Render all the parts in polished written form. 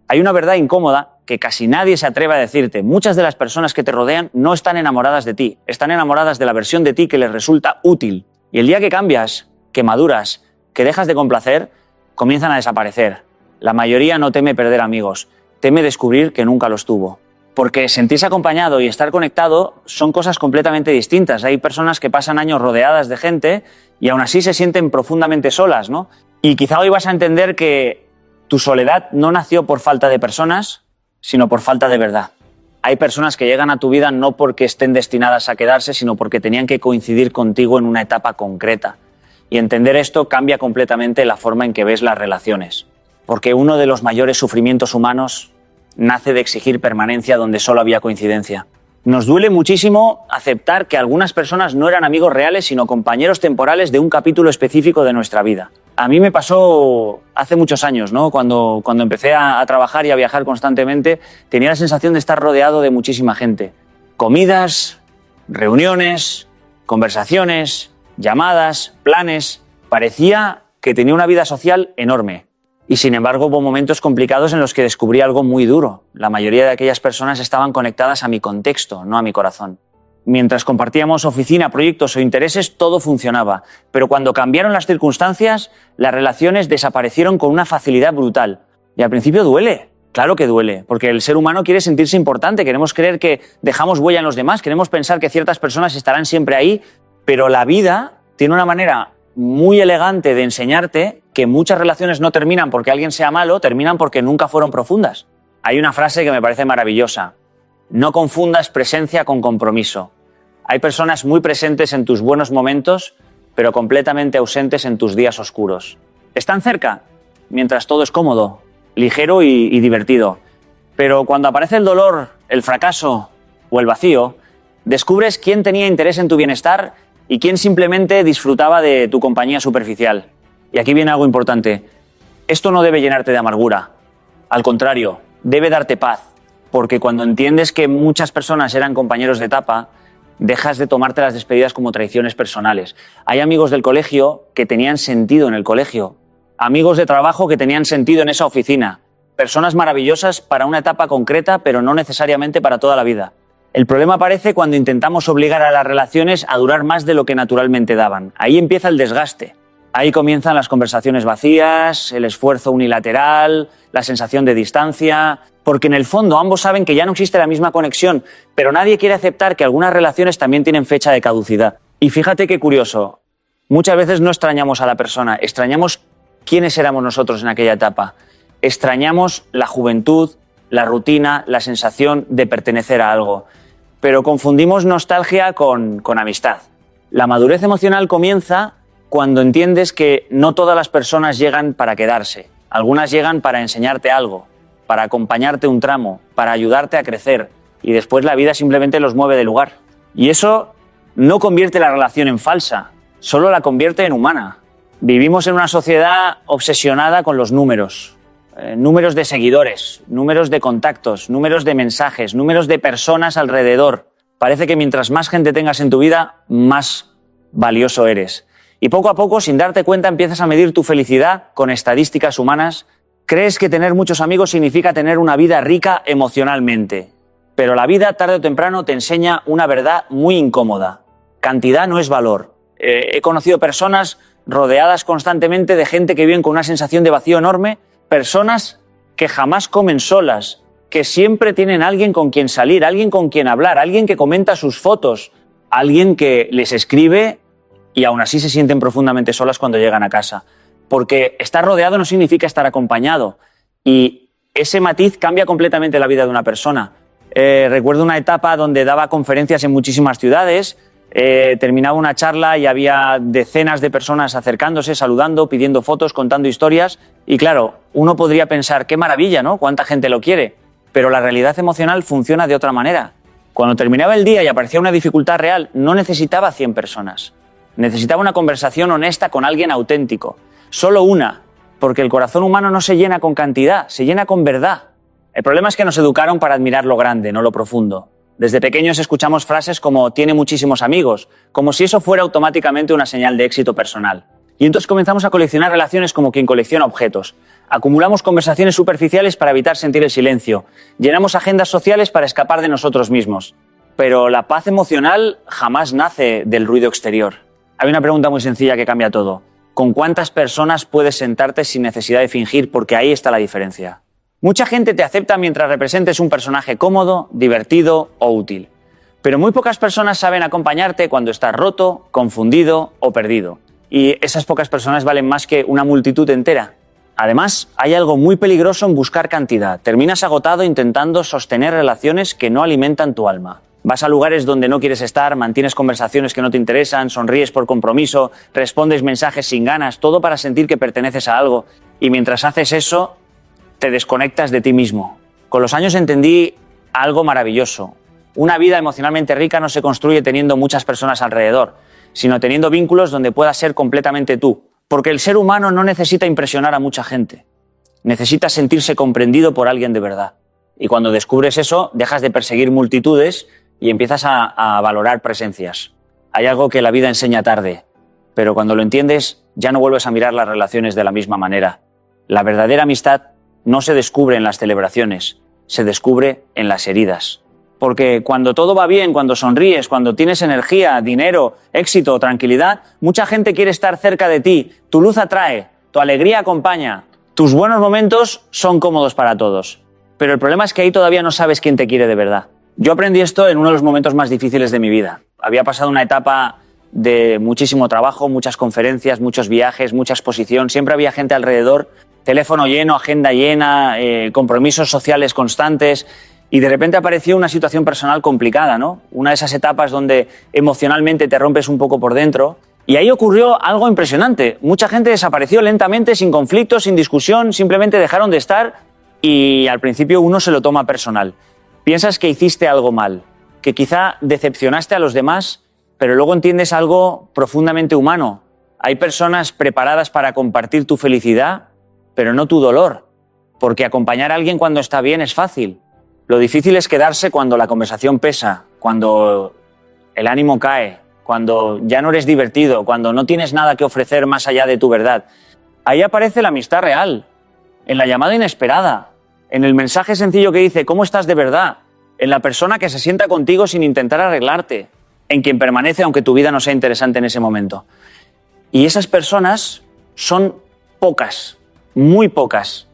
Hay una verdad incómoda que casi nadie se atreve a decirte. Muchas de las personas que te rodean no están enamoradas de ti, están enamoradas de la versión de ti que les resulta útil. Y el día que cambias, que maduras, que dejas de complacer, comienzan a desaparecer. La mayoría no teme perder amigos, teme descubrir que nunca los tuvo. Porque sentirse acompañado y estar conectado son cosas completamente distintas. Hay personas que pasan años rodeadas de gente y aún así se sienten profundamente solas, ¿no? Y quizá hoy vas a entender que tu soledad no nació por falta de personas, sino por falta de verdad. Hay personas que llegan a tu vida no porque estén destinadas a quedarse, sino porque tenían que coincidir contigo en una etapa concreta. Y entender esto cambia completamente la forma en que ves las relaciones. Porque uno de los mayores sufrimientos humanos nace de exigir permanencia donde solo había coincidencia. Nos duele muchísimo aceptar que algunas personas no eran amigos reales, sino compañeros temporales de un capítulo específico de nuestra vida. A mí me pasó hace muchos años, ¿no? Cuando empecé a trabajar y a viajar constantemente, tenía la sensación de estar rodeado de muchísima gente. Comidas, reuniones, conversaciones, llamadas, planes. Parecía que tenía una vida social enorme. Y sin embargo hubo momentos complicados en los que descubrí algo muy duro. La mayoría de aquellas personas estaban conectadas a mi contexto, no a mi corazón. Mientras compartíamos oficina, proyectos o intereses, todo funcionaba. Pero cuando cambiaron las circunstancias, las relaciones desaparecieron con una facilidad brutal. Y al principio duele, claro que duele, porque el ser humano quiere sentirse importante, queremos creer que dejamos huella en los demás, queremos pensar que ciertas personas estarán siempre ahí, pero la vida tiene una manera muy elegante de enseñarte que muchas relaciones no terminan porque alguien sea malo, terminan porque nunca fueron profundas. Hay una frase que me parece maravillosa. No confundas presencia con compromiso. Hay personas muy presentes en tus buenos momentos, pero completamente ausentes en tus días oscuros. Están cerca, mientras todo es cómodo, ligero y divertido. Pero cuando aparece el dolor, el fracaso o el vacío, descubres quién tenía interés en tu bienestar y quién simplemente disfrutaba de tu compañía superficial. Y aquí viene algo importante. Esto no debe llenarte de amargura. Al contrario, debe darte paz. Porque cuando entiendes que muchas personas eran compañeros de etapa, dejas de tomarte las despedidas como traiciones personales. Hay amigos del colegio que tenían sentido en el colegio. Amigos de trabajo que tenían sentido en esa oficina. Personas maravillosas para una etapa concreta, pero no necesariamente para toda la vida. El problema aparece cuando intentamos obligar a las relaciones a durar más de lo que naturalmente daban. Ahí empieza el desgaste. Ahí comienzan las conversaciones vacías, el esfuerzo unilateral, la sensación de distancia, porque en el fondo ambos saben que ya no existe la misma conexión, pero nadie quiere aceptar que algunas relaciones también tienen fecha de caducidad. Y fíjate qué curioso, muchas veces no extrañamos a la persona, extrañamos quiénes éramos nosotros en aquella etapa. Extrañamos la juventud, la rutina, la sensación de pertenecer a algo. Pero confundimos nostalgia con amistad. La madurez emocional comienza cuando entiendes que no todas las personas llegan para quedarse. Algunas llegan para enseñarte algo, para acompañarte un tramo, para ayudarte a crecer. Y después la vida simplemente los mueve de lugar. Y eso no convierte la relación en falsa, solo la convierte en humana. Vivimos en una sociedad obsesionada con los números. Números de seguidores, números de contactos, números de mensajes, números de personas alrededor. Parece que mientras más gente tengas en tu vida, más valioso eres. Y poco a poco, sin darte cuenta, empiezas a medir tu felicidad con estadísticas humanas. Crees que tener muchos amigos significa tener una vida rica emocionalmente. Pero la vida, tarde o temprano, te enseña una verdad muy incómoda. Cantidad no es valor. He conocido personas rodeadas constantemente de gente que viven con una sensación de vacío enorme, personas que jamás comen solas, que siempre tienen alguien con quien salir, alguien con quien hablar, alguien que comenta sus fotos, alguien que les escribe y aún así se sienten profundamente solas cuando llegan a casa. Porque estar rodeado no significa estar acompañado. Y ese matiz cambia completamente la vida de una persona. Recuerdo una etapa donde daba conferencias en muchísimas ciudades, terminaba una charla y había decenas de personas acercándose, saludando, pidiendo fotos, contando historias. Y claro, uno podría pensar, qué maravilla, ¿no? ¿Cuánta gente lo quiere? Pero la realidad emocional funciona de otra manera. Cuando terminaba el día y aparecía una dificultad real, no necesitaba 100 personas. Necesitaba una conversación honesta con alguien auténtico. Solo una, porque el corazón humano no se llena con cantidad, se llena con verdad. El problema es que nos educaron para admirar lo grande, no lo profundo. Desde pequeños escuchamos frases como tiene muchísimos amigos, como si eso fuera automáticamente una señal de éxito personal. Y entonces comenzamos a coleccionar relaciones como quien colecciona objetos. Acumulamos conversaciones superficiales para evitar sentir el silencio. Llenamos agendas sociales para escapar de nosotros mismos. Pero la paz emocional jamás nace del ruido exterior. Hay una pregunta muy sencilla que cambia todo. ¿Con cuántas personas puedes sentarte sin necesidad de fingir? Porque ahí está la diferencia. Mucha gente te acepta mientras representes un personaje cómodo, divertido o útil. Pero muy pocas personas saben acompañarte cuando estás roto, confundido o perdido. Y esas pocas personas valen más que una multitud entera. Además, hay algo muy peligroso en buscar cantidad. Terminas agotado intentando sostener relaciones que no alimentan tu alma. Vas a lugares donde no quieres estar, mantienes conversaciones que no te interesan, sonríes por compromiso, respondes mensajes sin ganas, todo para sentir que perteneces a algo. Y mientras haces eso, te desconectas de ti mismo. Con los años entendí algo maravilloso. Una vida emocionalmente rica no se construye teniendo muchas personas alrededor, sino teniendo vínculos donde puedas ser completamente tú. Porque el ser humano no necesita impresionar a mucha gente. Necesita sentirse comprendido por alguien de verdad. Y cuando descubres eso, dejas de perseguir multitudes y empiezas a valorar presencias. Hay algo que la vida enseña tarde, pero cuando lo entiendes, ya no vuelves a mirar las relaciones de la misma manera. La verdadera amistad no se descubre en las celebraciones, se descubre en las heridas. Porque cuando todo va bien, cuando sonríes, cuando tienes energía, dinero, éxito, tranquilidad, mucha gente quiere estar cerca de ti. Tu luz atrae, tu alegría acompaña, tus buenos momentos son cómodos para todos. Pero el problema es que ahí todavía no sabes quién te quiere de verdad. Yo aprendí esto en uno de los momentos más difíciles de mi vida. Había pasado una etapa de muchísimo trabajo, muchas conferencias, muchos viajes, mucha exposición. Siempre había gente alrededor, teléfono lleno, agenda llena, compromisos sociales constantes. Y de repente apareció una situación personal complicada, ¿no? Una de esas etapas donde emocionalmente te rompes un poco por dentro. Y ahí ocurrió algo impresionante. Mucha gente desapareció lentamente, sin conflicto, sin discusión, simplemente dejaron de estar y al principio uno se lo toma personal. Piensas que hiciste algo mal, que quizá decepcionaste a los demás, pero luego entiendes algo profundamente humano. Hay personas preparadas para compartir tu felicidad, pero no tu dolor. Porque acompañar a alguien cuando está bien es fácil. Lo difícil es quedarse cuando la conversación pesa, cuando el ánimo cae, cuando ya no eres divertido, cuando no tienes nada que ofrecer más allá de tu verdad. Ahí aparece la amistad real, en la llamada inesperada, en el mensaje sencillo que dice ¿cómo estás de verdad?, en la persona que se sienta contigo sin intentar arreglarte, en quien permanece aunque tu vida no sea interesante en ese momento. Y esas personas son pocas, muy pocas.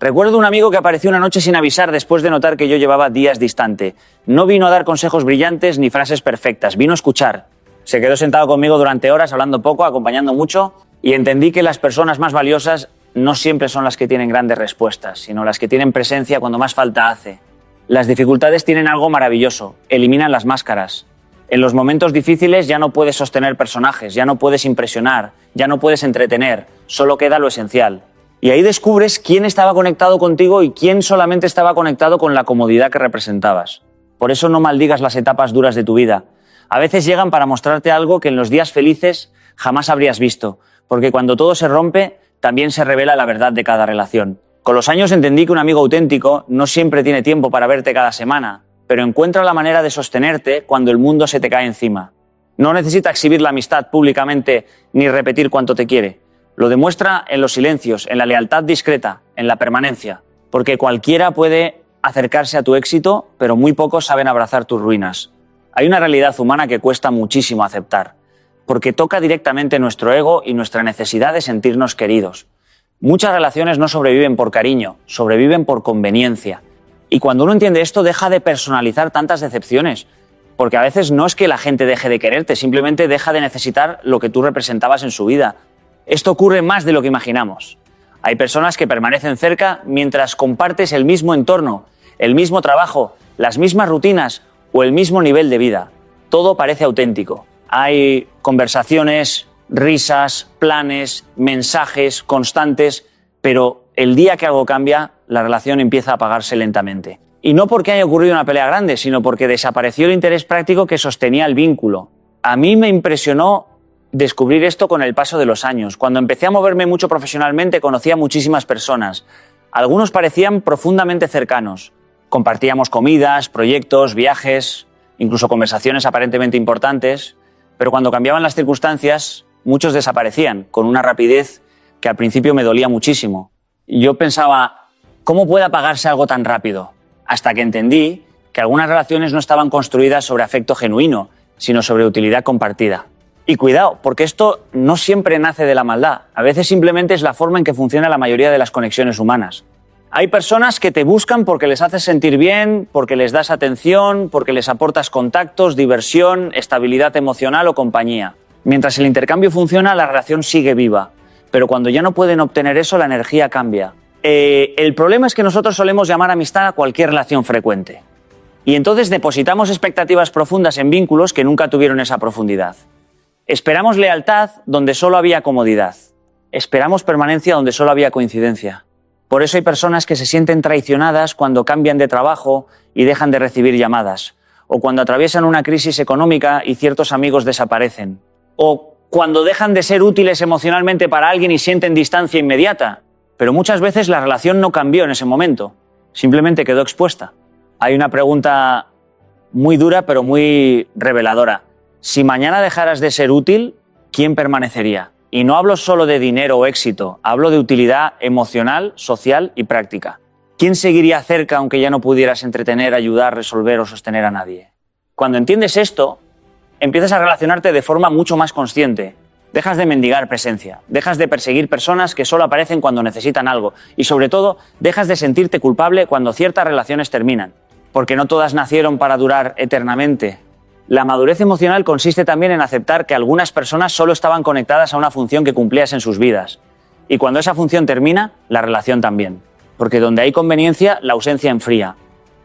Recuerdo un amigo que apareció una noche sin avisar después de notar que yo llevaba días distante. No vino a dar consejos brillantes ni frases perfectas, vino a escuchar. Se quedó sentado conmigo durante horas, hablando poco, acompañando mucho, y entendí que las personas más valiosas no siempre son las que tienen grandes respuestas, sino las que tienen presencia cuando más falta hace. Las dificultades tienen algo maravilloso, eliminan las máscaras. En los momentos difíciles ya no puedes sostener personajes, ya no puedes impresionar, ya no puedes entretener, solo queda lo esencial. Y ahí descubres quién estaba conectado contigo y quién solamente estaba conectado con la comodidad que representabas. Por eso no maldigas las etapas duras de tu vida. A veces llegan para mostrarte algo que en los días felices jamás habrías visto, porque cuando todo se rompe, también se revela la verdad de cada relación. Con los años entendí que un amigo auténtico no siempre tiene tiempo para verte cada semana, pero encuentra la manera de sostenerte cuando el mundo se te cae encima. No necesita exhibir la amistad públicamente ni repetir cuánto te quiere. Lo demuestra en los silencios, en la lealtad discreta, en la permanencia. Porque cualquiera puede acercarse a tu éxito, pero muy pocos saben abrazar tus ruinas. Hay una realidad humana que cuesta muchísimo aceptar, porque toca directamente nuestro ego y nuestra necesidad de sentirnos queridos. Muchas relaciones no sobreviven por cariño, sobreviven por conveniencia. Y cuando uno entiende esto, deja de personalizar tantas decepciones, porque a veces no es que la gente deje de quererte, simplemente deja de necesitar lo que tú representabas en su vida. Esto ocurre más de lo que imaginamos. Hay personas que permanecen cerca mientras compartes el mismo entorno, el mismo trabajo, las mismas rutinas o el mismo nivel de vida. Todo parece auténtico. Hay conversaciones, risas, planes, mensajes constantes, pero el día que algo cambia, la relación empieza a apagarse lentamente. Y no porque haya ocurrido una pelea grande, sino porque desapareció el interés práctico que sostenía el vínculo. A mí me impresionó descubrir esto con el paso de los años. Cuando empecé a moverme mucho profesionalmente, conocí a muchísimas personas. Algunos parecían profundamente cercanos. Compartíamos comidas, proyectos, viajes, incluso conversaciones aparentemente importantes, pero cuando cambiaban las circunstancias, muchos desaparecían con una rapidez que al principio me dolía muchísimo. Y yo pensaba, ¿cómo puede apagarse algo tan rápido? Hasta que entendí que algunas relaciones no estaban construidas sobre afecto genuino, sino sobre utilidad compartida. Y cuidado, porque esto no siempre nace de la maldad. A veces simplemente es la forma en que funciona la mayoría de las conexiones humanas. Hay personas que te buscan porque les haces sentir bien, porque les das atención, porque les aportas contactos, diversión, estabilidad emocional o compañía. Mientras el intercambio funciona, la relación sigue viva. Pero cuando ya no pueden obtener eso, la energía cambia. El problema es que nosotros solemos llamar amistad a cualquier relación frecuente. Y entonces depositamos expectativas profundas en vínculos que nunca tuvieron esa profundidad. Esperamos lealtad donde solo había comodidad. Esperamos permanencia donde solo había coincidencia. Por eso hay personas que se sienten traicionadas cuando cambian de trabajo y dejan de recibir llamadas, o cuando atraviesan una crisis económica y ciertos amigos desaparecen, o cuando dejan de ser útiles emocionalmente para alguien y sienten distancia inmediata. Pero muchas veces la relación no cambió en ese momento, simplemente quedó expuesta. Hay una pregunta muy dura pero muy reveladora. Si mañana dejaras de ser útil, ¿quién permanecería? Y no hablo solo de dinero o éxito, hablo de utilidad emocional, social y práctica. ¿Quién seguiría cerca aunque ya no pudieras entretener, ayudar, resolver o sostener a nadie? Cuando entiendes esto, empiezas a relacionarte de forma mucho más consciente. Dejas de mendigar presencia, dejas de perseguir personas que solo aparecen cuando necesitan algo y sobre todo dejas de sentirte culpable cuando ciertas relaciones terminan, porque no todas nacieron para durar eternamente. La madurez emocional consiste también en aceptar que algunas personas solo estaban conectadas a una función que cumplías en sus vidas. Y cuando esa función termina, la relación también. Porque donde hay conveniencia, la ausencia enfría.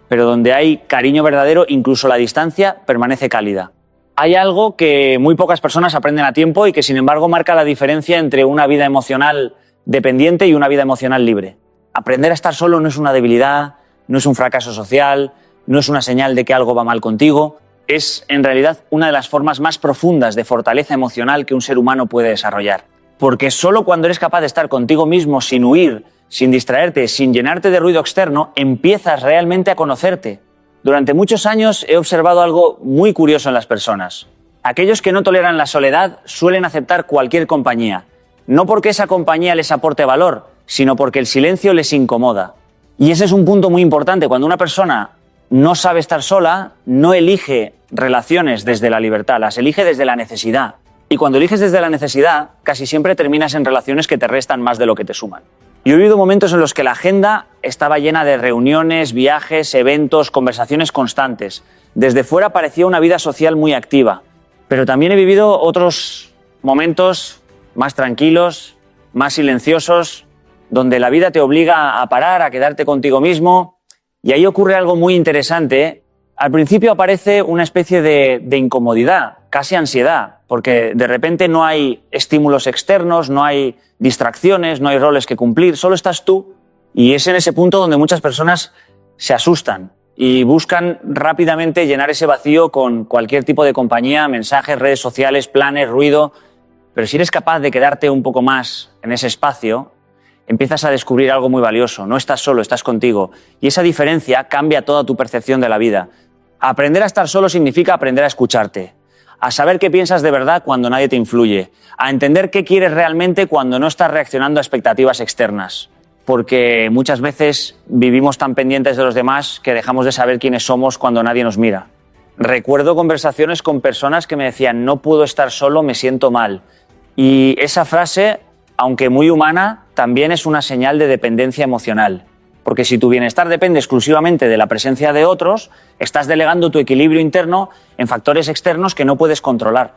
Pero donde hay cariño verdadero, incluso la distancia permanece cálida. Hay algo que muy pocas personas aprenden a tiempo y que sin embargo marca la diferencia entre una vida emocional dependiente y una vida emocional libre. Aprender a estar solo no es una debilidad, no es un fracaso social, no es una señal de que algo va mal contigo. Es, en realidad, una de las formas más profundas de fortaleza emocional que un ser humano puede desarrollar. Porque solo cuando eres capaz de estar contigo mismo sin huir, sin distraerte, sin llenarte de ruido externo, empiezas realmente a conocerte. Durante muchos años he observado algo muy curioso en las personas. Aquellos que no toleran la soledad suelen aceptar cualquier compañía. No porque esa compañía les aporte valor, sino porque el silencio les incomoda. Y ese es un punto muy importante. Cuando una persona no sabe estar sola, no elige relaciones desde la libertad, las elige desde la necesidad. Y cuando eliges desde la necesidad, casi siempre terminas en relaciones que te restan más de lo que te suman. Yo he vivido momentos en los que la agenda estaba llena de reuniones, viajes, eventos, conversaciones constantes. Desde fuera parecía una vida social muy activa. Pero también he vivido otros momentos más tranquilos, más silenciosos, donde la vida te obliga a parar, a quedarte contigo mismo. Y ahí ocurre algo muy interesante. Al principio aparece una especie de incomodidad, casi ansiedad, porque de repente no hay estímulos externos, no hay distracciones, no hay roles que cumplir, solo estás tú. Y es en ese punto donde muchas personas se asustan y buscan rápidamente llenar ese vacío con cualquier tipo de compañía, mensajes, redes sociales, planes, ruido. Pero si eres capaz de quedarte un poco más en ese espacio, empiezas a descubrir algo muy valioso. No estás solo, estás contigo. Y esa diferencia cambia toda tu percepción de la vida. Aprender a estar solo significa aprender a escucharte, a saber qué piensas de verdad cuando nadie te influye, a entender qué quieres realmente cuando no estás reaccionando a expectativas externas. Porque muchas veces vivimos tan pendientes de los demás que dejamos de saber quiénes somos cuando nadie nos mira. Recuerdo conversaciones con personas que me decían: no puedo estar solo, me siento mal. Y esa frase, aunque muy humana, también es una señal de dependencia emocional. Porque si tu bienestar depende exclusivamente de la presencia de otros, estás delegando tu equilibrio interno en factores externos que no puedes controlar.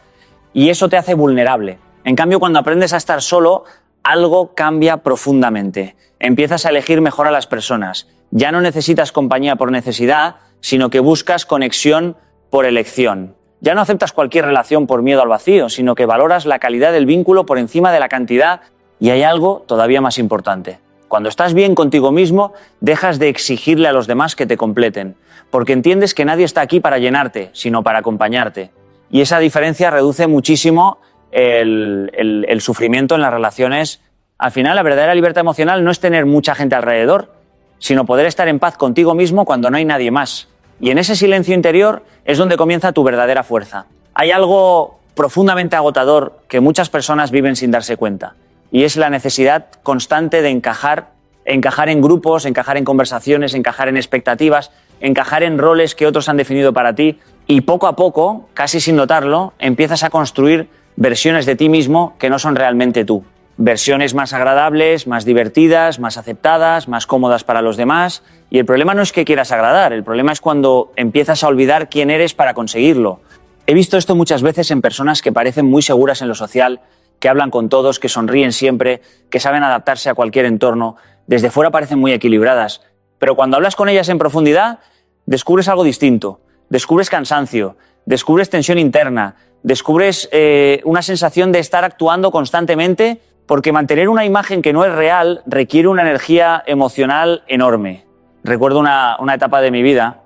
Y eso te hace vulnerable. En cambio, cuando aprendes a estar solo, algo cambia profundamente. Empiezas a elegir mejor a las personas. Ya no necesitas compañía por necesidad, sino que buscas conexión por elección. Ya no aceptas cualquier relación por miedo al vacío, sino que valoras la calidad del vínculo por encima de la cantidad. Y hay algo todavía más importante. Cuando estás bien contigo mismo, dejas de exigirle a los demás que te completen, porque entiendes que nadie está aquí para llenarte, sino para acompañarte. Y esa diferencia reduce muchísimo el sufrimiento en las relaciones. Al final, la verdadera libertad emocional no es tener mucha gente alrededor, sino poder estar en paz contigo mismo cuando no hay nadie más. Y en ese silencio interior es donde comienza tu verdadera fuerza. Hay algo profundamente agotador que muchas personas viven sin darse cuenta. Y es la necesidad constante de encajar en grupos, encajar en conversaciones, encajar en expectativas, encajar en roles que otros han definido para ti. Y poco a poco, casi sin notarlo, empiezas a construir versiones de ti mismo que no son realmente tú. Versiones más agradables, más divertidas, más aceptadas, más cómodas para los demás. Y el problema no es que quieras agradar, el problema es cuando empiezas a olvidar quién eres para conseguirlo. He visto esto muchas veces en personas que parecen muy seguras en lo social, que hablan con todos, que sonríen siempre, que saben adaptarse a cualquier entorno. Desde fuera parecen muy equilibradas, pero cuando hablas con ellas en profundidad, descubres algo distinto. Descubres cansancio, descubres tensión interna, descubres una sensación de estar actuando constantemente, porque mantener una imagen que no es real requiere una energía emocional enorme. Recuerdo una etapa de mi vida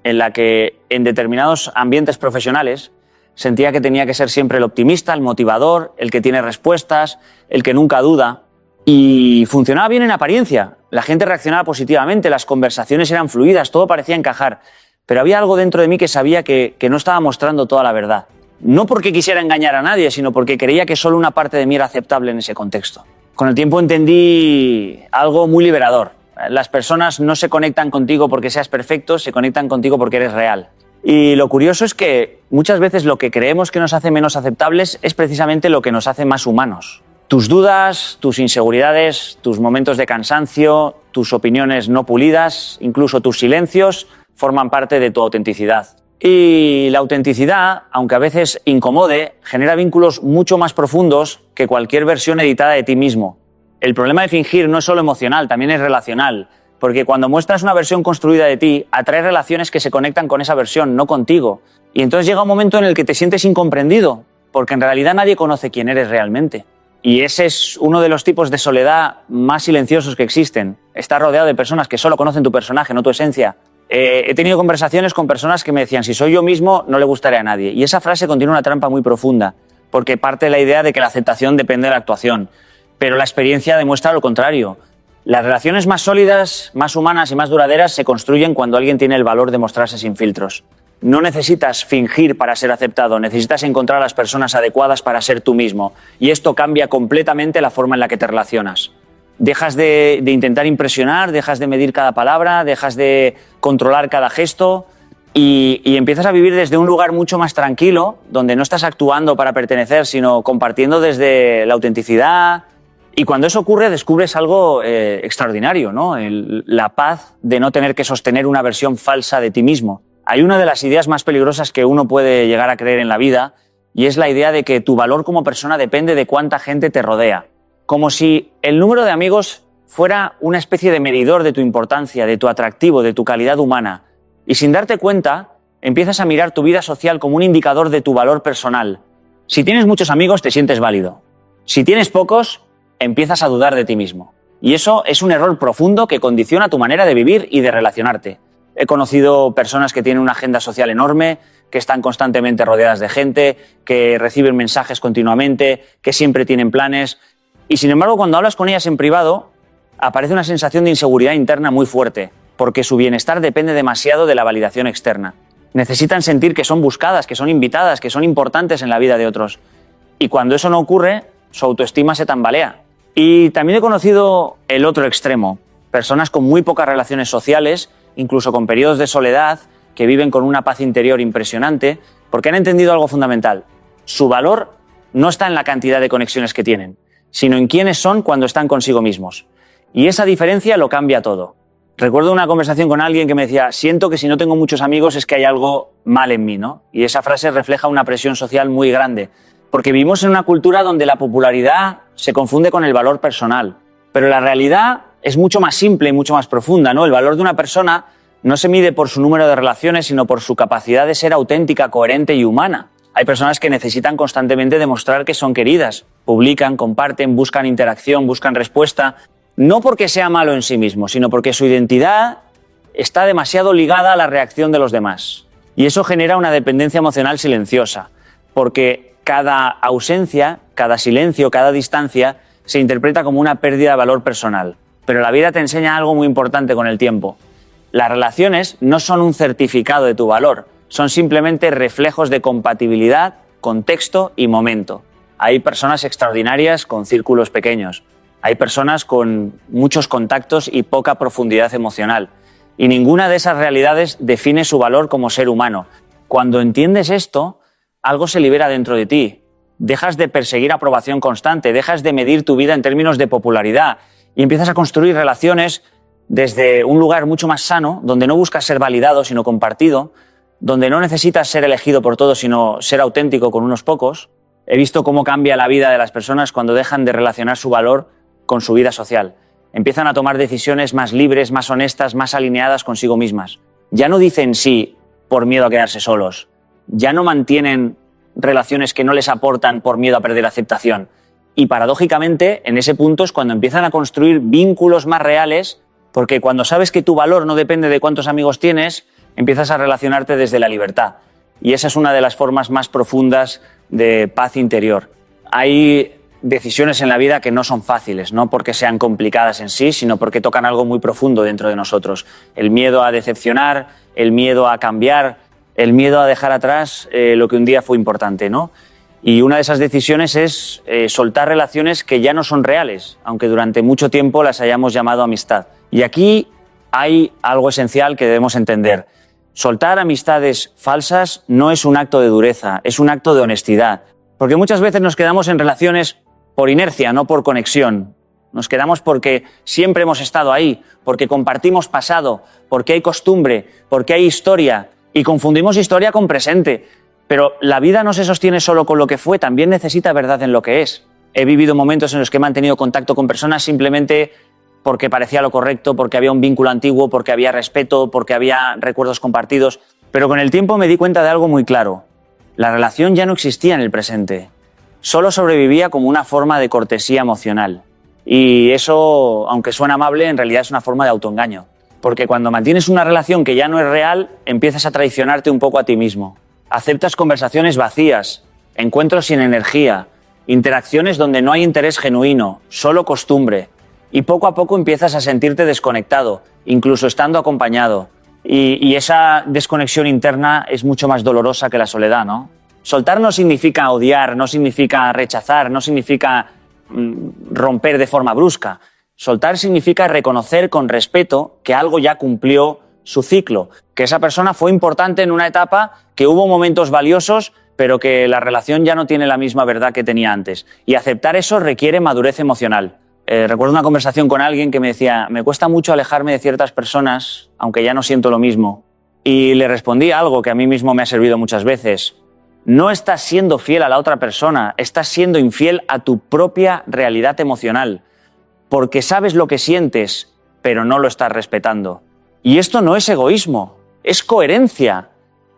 en la que en determinados ambientes profesionales sentía que tenía que ser siempre el optimista, el motivador, el que tiene respuestas, el que nunca duda. Y funcionaba bien en apariencia. La gente reaccionaba positivamente, las conversaciones eran fluidas, todo parecía encajar. Pero había algo dentro de mí que sabía que no estaba mostrando toda la verdad. No porque quisiera engañar a nadie, sino porque creía que solo una parte de mí era aceptable en ese contexto. Con el tiempo entendí algo muy liberador. Las personas no se conectan contigo porque seas perfecto, se conectan contigo porque eres real. Y lo curioso es que muchas veces lo que creemos que nos hace menos aceptables es precisamente lo que nos hace más humanos. Tus dudas, tus inseguridades, tus momentos de cansancio, tus opiniones no pulidas, incluso tus silencios, forman parte de tu autenticidad. Y la autenticidad, aunque a veces incomode, genera vínculos mucho más profundos que cualquier versión editada de ti mismo. El problema de fingir no es solo emocional, también es relacional, porque cuando muestras una versión construida de ti, atraes relaciones que se conectan con esa versión, no contigo. Y entonces llega un momento en el que te sientes incomprendido, porque en realidad nadie conoce quién eres realmente. Y ese es uno de los tipos de soledad más silenciosos que existen. Estar rodeado de personas que solo conocen tu personaje, no tu esencia. He tenido conversaciones con personas que me decían, si soy yo mismo, no le gustaré a nadie. Y esa frase contiene una trampa muy profunda, porque parte de la idea de que la aceptación depende de la actuación. Pero la experiencia demuestra lo contrario. Las relaciones más sólidas, más humanas y más duraderas se construyen cuando alguien tiene el valor de mostrarse sin filtros. No necesitas fingir para ser aceptado, necesitas encontrar a las personas adecuadas para ser tú mismo. Y esto cambia completamente la forma en la que te relacionas. Dejas de intentar impresionar, dejas de medir cada palabra, dejas de controlar cada gesto y empiezas a vivir desde un lugar mucho más tranquilo, donde no estás actuando para pertenecer, sino compartiendo desde la autenticidad. Y cuando eso ocurre, descubres algo extraordinario, ¿no? La paz de no tener que sostener una versión falsa de ti mismo. Hay una de las ideas más peligrosas que uno puede llegar a creer en la vida, y es la idea de que tu valor como persona depende de cuánta gente te rodea. Como si el número de amigos fuera una especie de medidor de tu importancia, de tu atractivo, de tu calidad humana. Y sin darte cuenta, empiezas a mirar tu vida social como un indicador de tu valor personal. Si tienes muchos amigos, te sientes válido. Si tienes pocos, empiezas a dudar de ti mismo. Y eso es un error profundo que condiciona tu manera de vivir y de relacionarte. He conocido personas que tienen una agenda social enorme, que están constantemente rodeadas de gente, que reciben mensajes continuamente, que siempre tienen planes. Y sin embargo, cuando hablas con ellas en privado, aparece una sensación de inseguridad interna muy fuerte, porque su bienestar depende demasiado de la validación externa. Necesitan sentir que son buscadas, que son invitadas, que son importantes en la vida de otros. Y cuando eso no ocurre, su autoestima se tambalea. Y también he conocido el otro extremo, personas con muy pocas relaciones sociales, incluso con periodos de soledad, que viven con una paz interior impresionante, porque han entendido algo fundamental. Su valor no está en la cantidad de conexiones que tienen, sino en quiénes son cuando están consigo mismos. Y esa diferencia lo cambia todo. Recuerdo una conversación con alguien que me decía, siento que si no tengo muchos amigos es que hay algo mal en mí, ¿no? Y esa frase refleja una presión social muy grande, porque vivimos en una cultura donde la popularidad se confunde con el valor personal. Pero la realidad es mucho más simple y mucho más profunda, ¿no? El valor de una persona no se mide por su número de relaciones, sino por su capacidad de ser auténtica, coherente y humana. Hay personas que necesitan constantemente demostrar que son queridas. Publican, comparten, buscan interacción, buscan respuesta. No porque sea malo en sí mismo, sino porque su identidad está demasiado ligada a la reacción de los demás. Y eso genera una dependencia emocional silenciosa, porque cada ausencia, cada silencio, cada distancia se interpreta como una pérdida de valor personal. Pero la vida te enseña algo muy importante con el tiempo. Las relaciones no son un certificado de tu valor, son simplemente reflejos de compatibilidad contexto y momento. Hay personas extraordinarias con círculos pequeños. Hay personas con muchos contactos y poca profundidad emocional. Y ninguna de esas realidades define su valor como ser humano. Cuando entiendes esto, algo se libera dentro de ti. Dejas de perseguir aprobación constante, dejas de medir tu vida en términos de popularidad y empiezas a construir relaciones desde un lugar mucho más sano, donde no buscas ser validado, sino compartido, donde no necesitas ser elegido por todos, sino ser auténtico con unos pocos. He visto cómo cambia la vida de las personas cuando dejan de relacionar su valor con su vida social. Empiezan a tomar decisiones más libres, más honestas, más alineadas consigo mismas. Ya no dicen sí por miedo a quedarse solos. Ya no mantienen relaciones que no les aportan por miedo a perder aceptación. Y paradójicamente, en ese punto es cuando empiezan a construir vínculos más reales, porque cuando sabes que tu valor no depende de cuántos amigos tienes, empiezas a relacionarte desde la libertad. Y esa es una de las formas más profundas de paz interior. Hay decisiones en la vida que no son fáciles, no porque sean complicadas en sí, sino porque tocan algo muy profundo dentro de nosotros. El miedo a decepcionar, el miedo a cambiar, el miedo a dejar atrás lo que un día fue importante, ¿no? Y una de esas decisiones es soltar relaciones que ya no son reales, aunque durante mucho tiempo las hayamos llamado amistad. Y aquí hay algo esencial que debemos entender. Soltar amistades falsas no es un acto de dureza, es un acto de honestidad. Porque muchas veces nos quedamos en relaciones por inercia, no por conexión. Nos quedamos porque siempre hemos estado ahí, porque compartimos pasado, porque hay costumbre, porque hay historia, y confundimos historia con presente. Pero la vida no se sostiene solo con lo que fue, también necesita verdad en lo que es. He vivido momentos en los que he mantenido contacto con personas simplemente porque parecía lo correcto, porque había un vínculo antiguo, porque había respeto, porque había recuerdos compartidos. Pero con el tiempo me di cuenta de algo muy claro. La relación ya no existía en el presente. Solo sobrevivía como una forma de cortesía emocional. Y eso, aunque suena amable, en realidad es una forma de autoengaño. Porque cuando mantienes una relación que ya no es real, empiezas a traicionarte un poco a ti mismo. Aceptas conversaciones vacías, encuentros sin energía, interacciones donde no hay interés genuino, solo costumbre. Y poco a poco empiezas a sentirte desconectado, incluso estando acompañado. Y esa desconexión interna es mucho más dolorosa que la soledad, ¿no? Soltar no significa odiar, no significa rechazar, no significa romper de forma brusca. Soltar significa reconocer con respeto que algo ya cumplió su ciclo, que esa persona fue importante en una etapa, que hubo momentos valiosos, pero que la relación ya no tiene la misma verdad que tenía antes. Y aceptar eso requiere madurez emocional. Recuerdo una conversación con alguien que me decía, me cuesta mucho alejarme de ciertas personas, aunque ya no siento lo mismo. Y le respondí algo que a mí mismo me ha servido muchas veces. No estás siendo fiel a la otra persona, estás siendo infiel a tu propia realidad emocional, porque sabes lo que sientes, pero no lo estás respetando. Y esto no es egoísmo, es coherencia,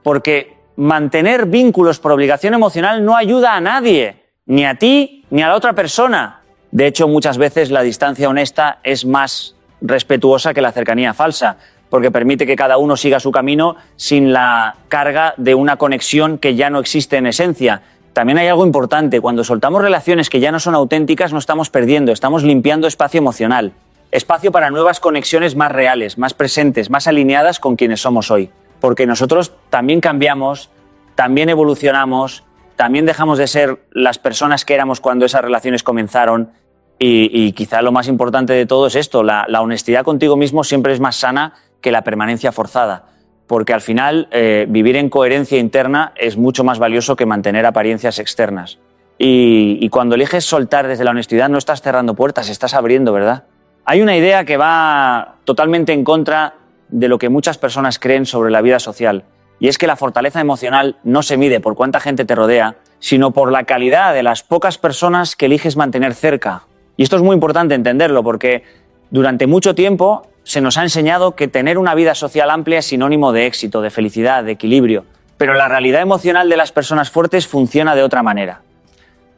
porque mantener vínculos por obligación emocional no ayuda a nadie, ni a ti ni a la otra persona. De hecho, muchas veces la distancia honesta es más respetuosa que la cercanía falsa, porque permite que cada uno siga su camino sin la carga de una conexión que ya no existe en esencia. También hay algo importante, cuando soltamos relaciones que ya no son auténticas, no estamos perdiendo, estamos limpiando espacio emocional, espacio para nuevas conexiones más reales, más presentes, más alineadas con quienes somos hoy. Porque nosotros también cambiamos, también evolucionamos, también dejamos de ser las personas que éramos cuando esas relaciones comenzaron. Y quizá lo más importante de todo es esto, la honestidad contigo mismo siempre es más sana que la permanencia forzada, porque al final vivir en coherencia interna es mucho más valioso que mantener apariencias externas. Y cuando eliges soltar desde la honestidad no estás cerrando puertas, estás abriendo, ¿verdad? Hay una idea que va totalmente en contra de lo que muchas personas creen sobre la vida social, y es que la fortaleza emocional no se mide por cuánta gente te rodea, sino por la calidad de las pocas personas que eliges mantener cerca. Y esto es muy importante entenderlo porque durante mucho tiempo se nos ha enseñado que tener una vida social amplia es sinónimo de éxito, de felicidad, de equilibrio. Pero la realidad emocional de las personas fuertes funciona de otra manera.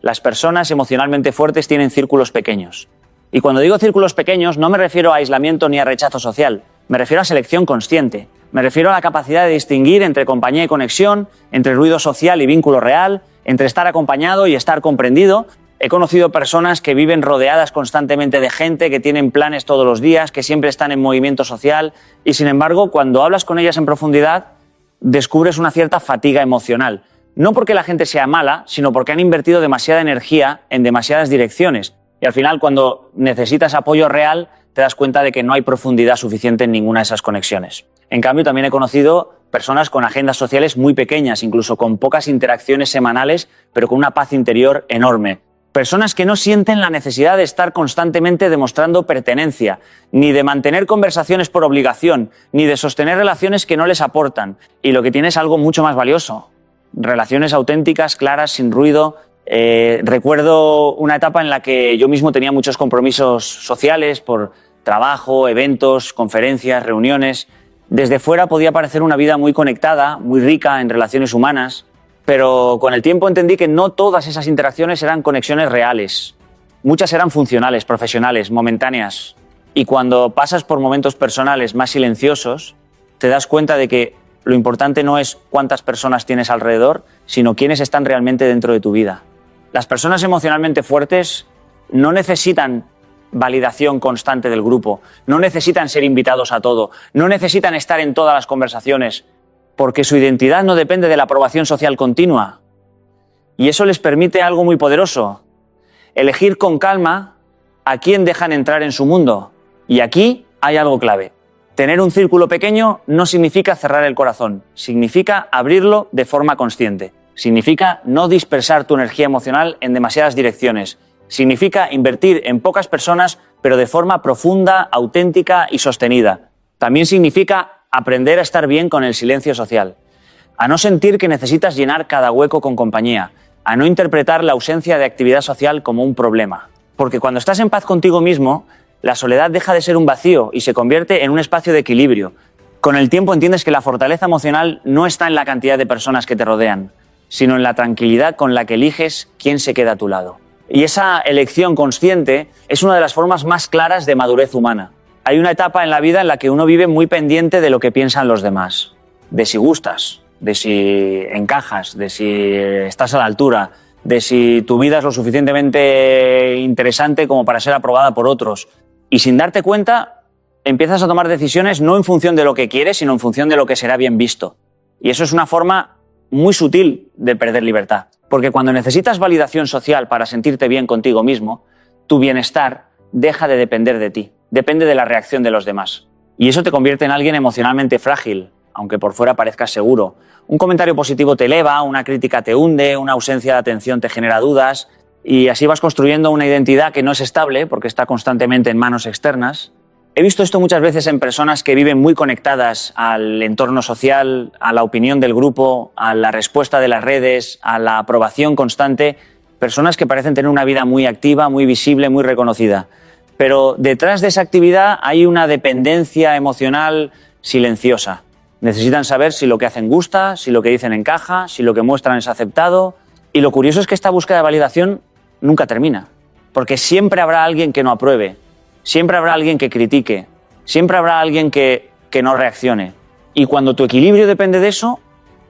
Las personas emocionalmente fuertes tienen círculos pequeños. Y cuando digo círculos pequeños no me refiero a aislamiento ni a rechazo social, me refiero a selección consciente. Me refiero a la capacidad de distinguir entre compañía y conexión, entre ruido social y vínculo real, entre estar acompañado y estar comprendido. He conocido personas que viven rodeadas constantemente de gente, que tienen planes todos los días, que siempre están en movimiento social y, sin embargo, cuando hablas con ellas en profundidad, descubres una cierta fatiga emocional, No porque la gente sea mala, sino porque han invertido demasiada energía en demasiadas direcciones. Y al final, cuando necesitas apoyo real, te das cuenta de que no hay profundidad suficiente en ninguna de esas conexiones. En cambio, también he conocido personas con agendas sociales muy pequeñas, incluso con pocas interacciones semanales, pero con una paz interior enorme. Personas que no sienten la necesidad de estar constantemente demostrando pertenencia, ni de mantener conversaciones por obligación, ni de sostener relaciones que no les aportan. Y lo que tiene es algo mucho más valioso. Relaciones auténticas, claras, sin ruido. Recuerdo una etapa en la que yo mismo tenía muchos compromisos sociales por trabajo, eventos, conferencias, reuniones. Desde fuera podía parecer una vida muy conectada, muy rica en relaciones humanas, pero con el tiempo entendí que no todas esas interacciones eran conexiones reales. Muchas eran funcionales, profesionales, momentáneas. Y cuando pasas por momentos personales más silenciosos, te das cuenta de que lo importante no es cuántas personas tienes alrededor, sino quiénes están realmente dentro de tu vida. Las personas emocionalmente fuertes no necesitan validación constante del grupo, no necesitan ser invitados a todo, no necesitan estar en todas las conversaciones, porque su identidad no depende de la aprobación social continua. Y eso les permite algo muy poderoso: elegir con calma a quién dejan entrar en su mundo. Y aquí hay algo clave. Tener un círculo pequeño no significa cerrar el corazón, significa abrirlo de forma consciente. Significa no dispersar tu energía emocional en demasiadas direcciones. Significa invertir en pocas personas, pero de forma profunda, auténtica y sostenida. También significa aprender a estar bien con el silencio social, a no sentir que necesitas llenar cada hueco con compañía, a no interpretar la ausencia de actividad social como un problema. Porque cuando estás en paz contigo mismo, la soledad deja de ser un vacío y se convierte en un espacio de equilibrio. Con el tiempo entiendes que la fortaleza emocional no está en la cantidad de personas que te rodean, sino en la tranquilidad con la que eliges quién se queda a tu lado. Y esa elección consciente es una de las formas más claras de madurez humana. Hay una etapa en la vida en la que uno vive muy pendiente de lo que piensan los demás, de si gustas, de si encajas, de si estás a la altura, de si tu vida es lo suficientemente interesante como para ser aprobada por otros. Y sin darte cuenta, empiezas a tomar decisiones no en función de lo que quieres, sino en función de lo que será bien visto. Y eso es una forma muy sutil de perder libertad. Porque cuando necesitas validación social para sentirte bien contigo mismo, tu bienestar deja de depender de ti, depende de la reacción de los demás. Y eso te convierte en alguien emocionalmente frágil, aunque por fuera parezcas seguro. Un comentario positivo te eleva, una crítica te hunde, una ausencia de atención te genera dudas, y así vas construyendo una identidad que no es estable porque está constantemente en manos externas. He visto esto muchas veces en personas que viven muy conectadas al entorno social, a la opinión del grupo, a la respuesta de las redes, a la aprobación constante. Personas que parecen tener una vida muy activa, muy visible, muy reconocida. Pero detrás de esa actividad hay una dependencia emocional silenciosa. Necesitan saber si lo que hacen gusta, si lo que dicen encaja, si lo que muestran es aceptado. Y lo curioso es que esta búsqueda de validación nunca termina. Porque siempre habrá alguien que no apruebe. Siempre habrá alguien que critique, siempre habrá alguien que no reaccione. Y cuando tu equilibrio depende de eso,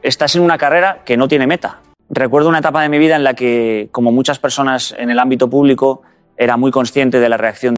estás en una carrera que no tiene meta. Recuerdo una etapa de mi vida en la que, como muchas personas en el ámbito público, era muy consciente de la reacción